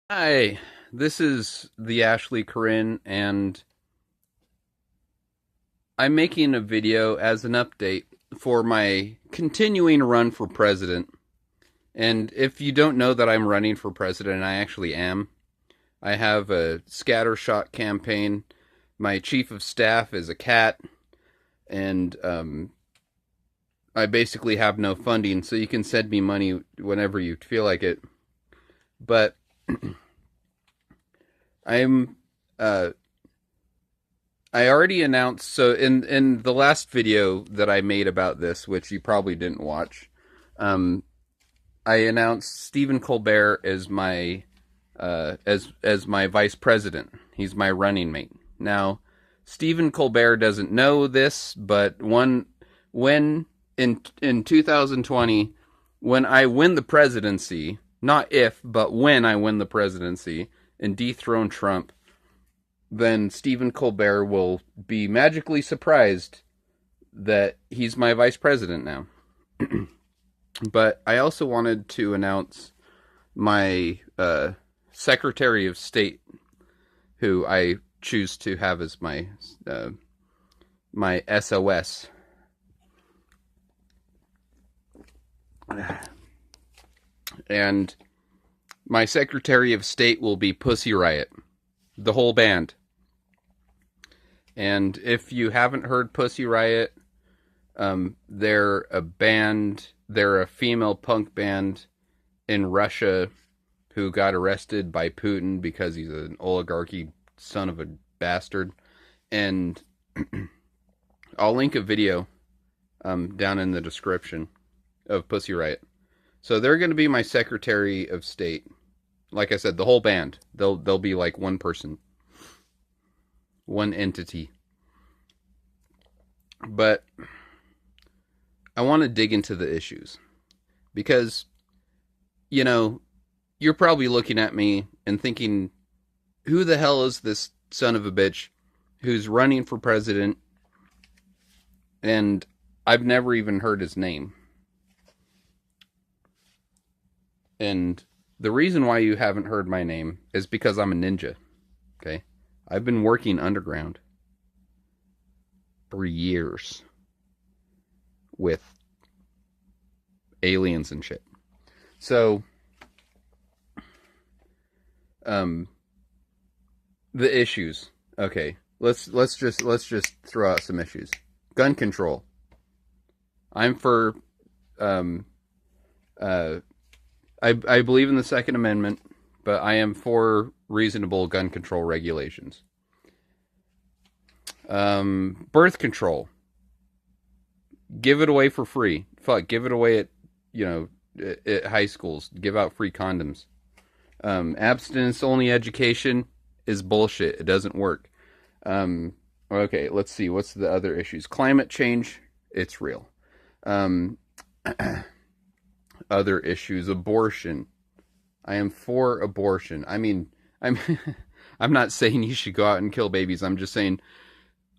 Hi, this is the Ashley Corinne, and I'm making a video as an update for my continuing run for president. And if you don't know that I'm running for president, I actually am. I have a scattershot campaign. My chief of staff is a cat, and I basically have no funding, so you can send me money whenever you feel like it. But I'm uh, I already announced, so in the last video that I made about this, which you probably didn't watch, um, I announced Stephen Colbert as my vice president. He's my running mate. Now, Stephen Colbert doesn't know this, but when in 2020, when I win the presidency, not if, but when I win the presidency and dethrone Trump, then Stephen Colbert will be magically surprised that he's my vice president now. But I also wanted to announce my Secretary of State, who I choose to have as my SOS. And my Secretary of State will be Pussy Riot, the whole band. And if you haven't heard Pussy Riot, they're a band. They're a female punk band in Russia who got arrested by Putin because he's an oligarchy son of a bastard. And I'll link a video down in the description of Pussy Riot. So they're going to be my Secretary of State. Like I said, the whole band. They'll be like one person, one entity. But I want to dig into the issues because, you know, you're probably looking at me and thinking, who the hell is this son of a bitch who's running for president? And I've never even heard his name. And the reason why you haven't heard my name is because I'm a ninja. Okay? I've been working underground for years with aliens and shit. So, the issues. Okay, let's just throw out some issues. Gun control. I'm for uh I believe in the Second Amendment, but I am for reasonable gun control regulations. Birth control. Give it away for free. Fuck, give it away at at high schools. Give out free condoms. Abstinence only education is bullshit. It doesn't work. Okay, let's see. What's the other issues? Climate change. It's real. Um, Other issues. Abortion. I am for abortion. I mean, I'm I'm not saying you should go out and kill babies. I'm just saying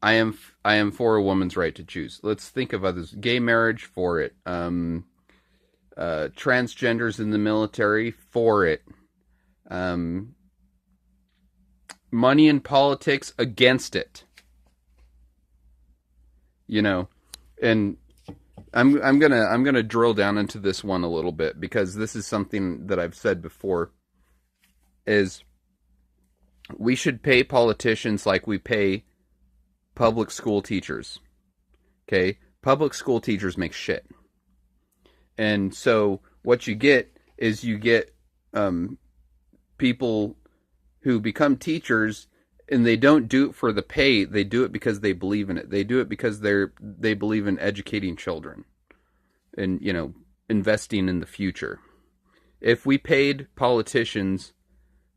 I am for a woman's right to choose. Let's think of others. Gay marriage, for it. Transgenders in the military, for it. Money in politics, against it. You know, and I'm gonna drill down into this one a little bit because this is something that I've said before. Is we should pay politicians like we pay public school teachers. Okay, public school teachers make shit, and so what you get is you get people who become teachers and they don't do it for the pay. They do it because they believe in it. They do it because they believe in educating children and investing in the future. If we paid politicians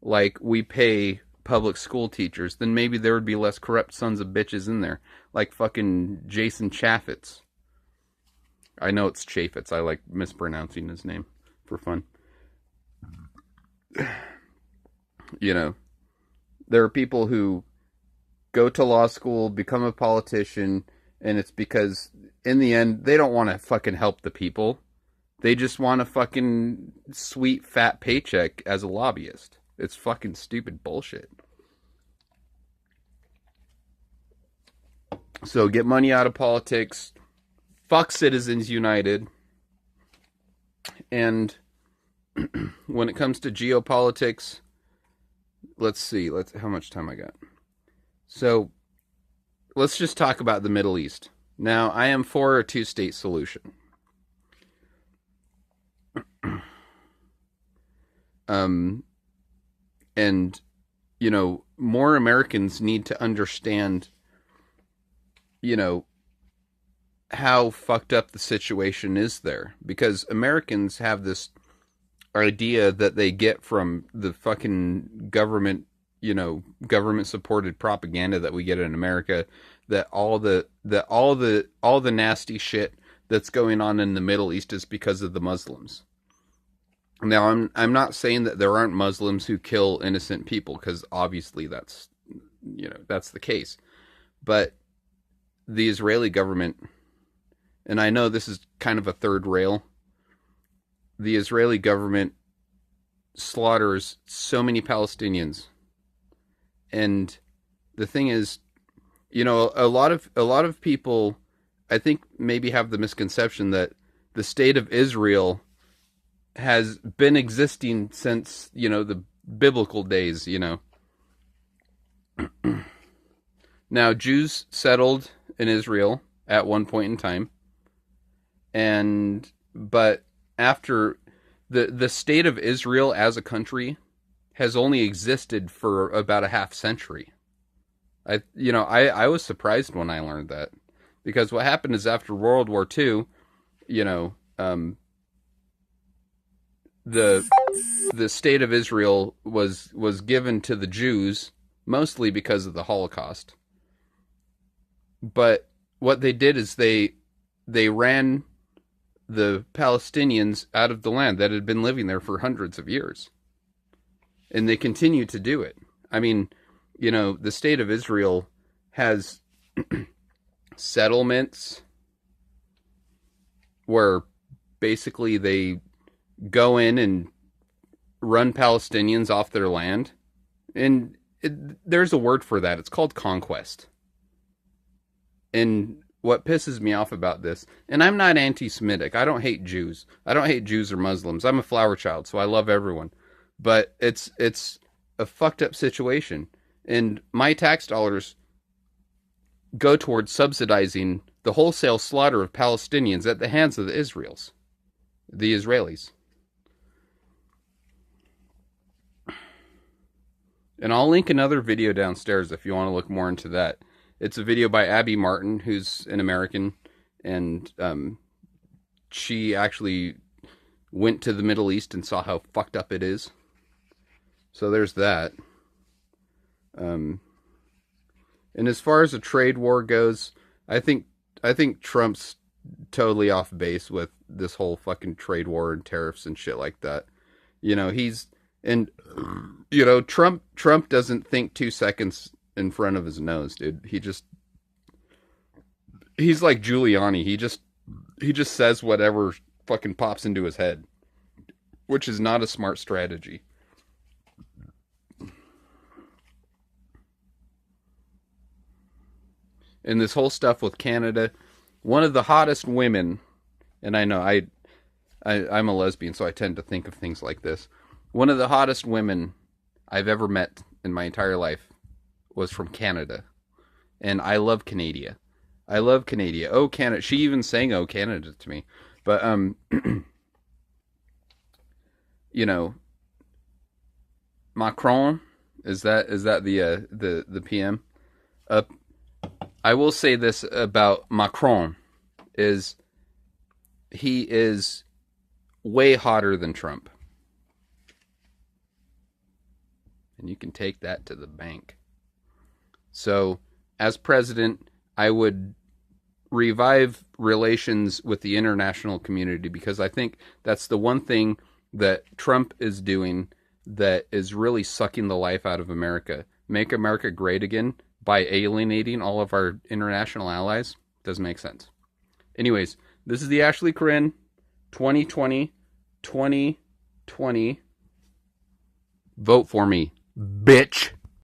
like we pay public school teachers, then maybe there would be less corrupt sons of bitches in there, like fucking Jason Chaffetz. I know it's Chaffetz. I like mispronouncing his name for fun. You know, there are people who go to law school, become a politician, and it's because in the end they don't want to fucking help the people. They just want a fucking sweet fat paycheck as a lobbyist. It's fucking stupid bullshit. So get money out of politics. Fuck Citizens United. And when it comes to geopolitics, let's see. How much time I got? So let's just talk about the Middle East. Now, I am for a two-state solution. And, you know, more Americans need to understand, you know, how fucked up the situation is there. Because Americans have this idea that they get from the fucking government, you know, government-supported propaganda that we get in America, that all the nasty shit that's going on in the Middle East is because of the Muslims. Now, I'm not saying that there aren't Muslims who kill innocent people, because obviously that's, you know, that's the case. But the Israeli government, and I know this is kind of a third rail, the Israeli government slaughters so many Palestinians. And the thing is, you know, a lot of people, I think, maybe have the misconception that the state of Israel has been existing since, you know, the biblical days, you know. Now, Jews settled in Israel at one point in time, but after the state of Israel as a country has only existed for about a half century. I was surprised when I learned that, because what happened is, after World War II, you know, the state of Israel was given to the Jews, mostly because of the Holocaust. But what they did is they ran the Palestinians out of the land that had been living there for hundreds of years. And they continue to do it. I mean, you know, the state of Israel has settlements where basically they go in and run Palestinians off their land. And there's a word for that. It's called conquest. And what pisses me off about this, and I'm not anti-Semitic. I don't hate Jews. I don't hate Jews or Muslims. I'm a flower child, so I love everyone. But it's a fucked up situation. And my tax dollars go towards subsidizing the wholesale slaughter of Palestinians at the hands of the Israelis. And I'll link another video downstairs if you want to look more into that. It's a video by Abby Martin, who's an American, and she actually went to the Middle East and saw how fucked up it is. So there's that. And as far as a trade war goes, I think Trump's totally off base with this whole fucking trade war and tariffs and shit like that. You know, Trump doesn't think 2 seconds in front of his nose, dude. He's like Giuliani. He just says whatever fucking pops into his head, which is not a smart strategy. And this whole stuff with Canada, one of the hottest women, and I know I'm a lesbian, so I tend to think of things like this. One of the hottest women I've ever met in my entire life was from Canada. And I love Canada. I love Canada. Oh, Canada. She even sang "Oh, Canada" to me. But, you know, Macron, is that the PM? I will say this about Macron, is he is way hotter than Trump. And you can take that to the bank. So, as president, I would revive relations with the international community, because I think that's the one thing that Trump is doing that is really sucking the life out of America. Make America great again by alienating all of our international allies. Doesn't make sense. Anyways, this is the Ashley Corinne 2020 Vote for me, bitch.